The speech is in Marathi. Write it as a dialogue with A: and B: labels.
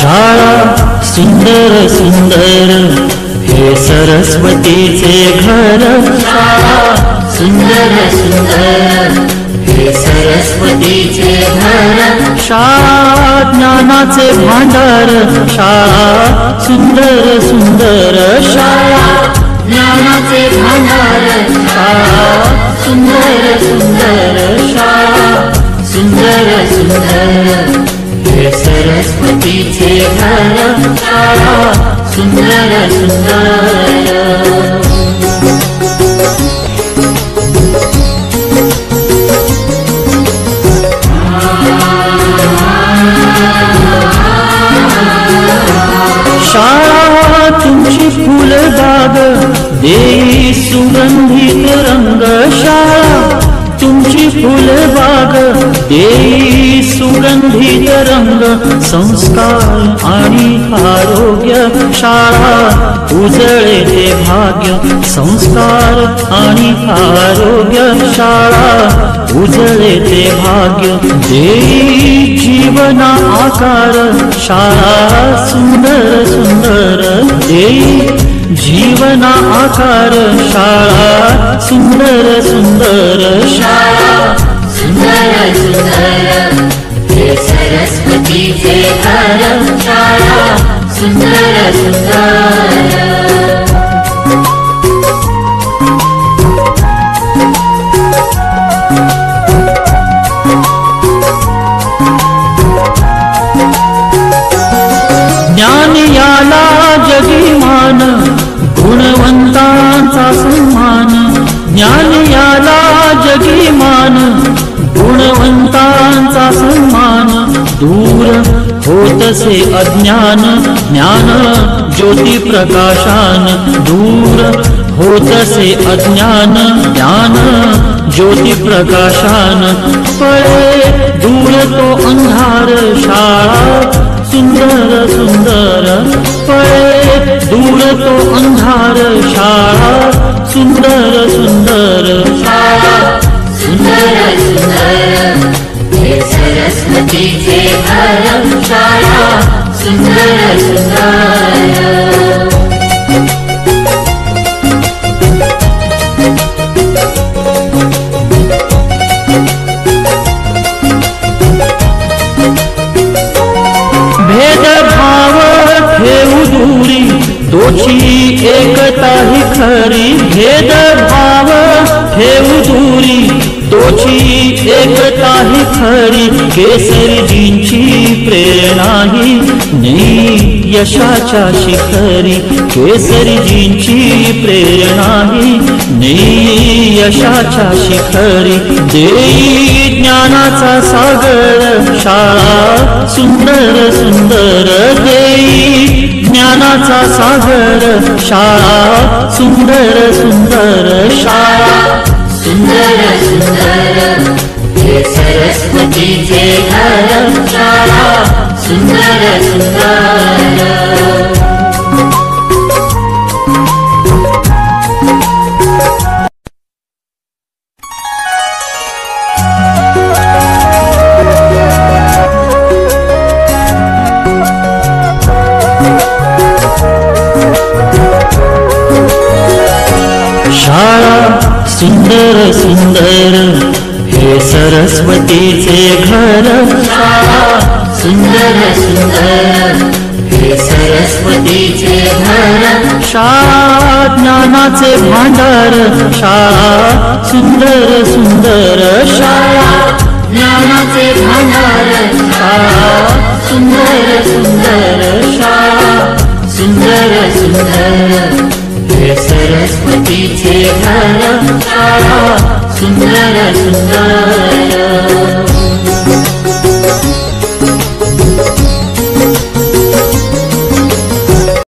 A: शाळा सुंदर सुंदर हे सरस्वतीचे घर। शाळा सुंदर सुंदर हे सरस्वतीचे घर। शाळा ज्ञानाचे भांडार। शाळा सुंदर सुंदर शाळा ज्ञानाचे भांडार। शाळा सुंदर सुंदर शाळा सुंदर सुंदर हे सरस्वतीचे घर। शाळा सुंदर सुंदर। शाळा तुमची फुलबाग देई सुगंधित रंग। शाळा तुमची फुलबाग देई सुगंधित रंग। संस्कार आणि आरोग्य शाळा उजळे ते भाग्य। संस्कार आणि आरोग्य शाळा उजळे ते भाग्य। देई जीवना आकार शाळा सुंदर सुंदर देई जीवना आकार। शाळा सुंदर सुंदर शाळा सुंदर सुंदर हे सरस्वतीचे घर। शाळा सुंदर सुंदर। ज्ञान याला जगीमान गुणवंतांचा सन्मान। ज्ञान याला जगीमान गुणवंतांचा सन्मान। दूर होतसे अज्ञान ज्ञान ज्योती प्रकाशान। दूर होतसे अज्ञान ज्ञान ज्योती प्रकाशान। पळे दूर तो अंधार शाळा सुंदर सुंदर। पळे दूर तो अंधार शाळा सुंदर सुंदर शाळा सुंदर सुंदर हे सरस्वतीचे घर। शाळा सुंदर सुंदर। भेदभाव ठेवू दूरी दोषी एकता ही खरी। भेदभाव ठेवू दूरी दोषी एकता ही खरी। केसरीजींची प्रेरणा ही नेई यशाच्या शिखरी। केसरीजींची प्रेरणा ही नेई यशाच्या शिखरी। देई ज्ञानाचा सागर शाळा सुंदर सुंदर देई ज्ञानाचा सागर। शाळा सुंदर सुंदर शाळा सुंदर सुंदर हे सरस्वतीचे घर। शाळा सुंदर सुंदर। शाळा सुंदर सुंदर हे सरस्वतीचे घर। शाळा सुंदर सुंदर हे सरस्वतीचे घर। शाळा ज्ञानाचे भांडार। शाळा सुंदर सुंदर शाळा ज्ञानाचे भांडार। शाळा सुंदर सुंदर शाळा सुंदर सुंदर हे सरस्वतीचे घर। शाळा सुंदर सुंदर।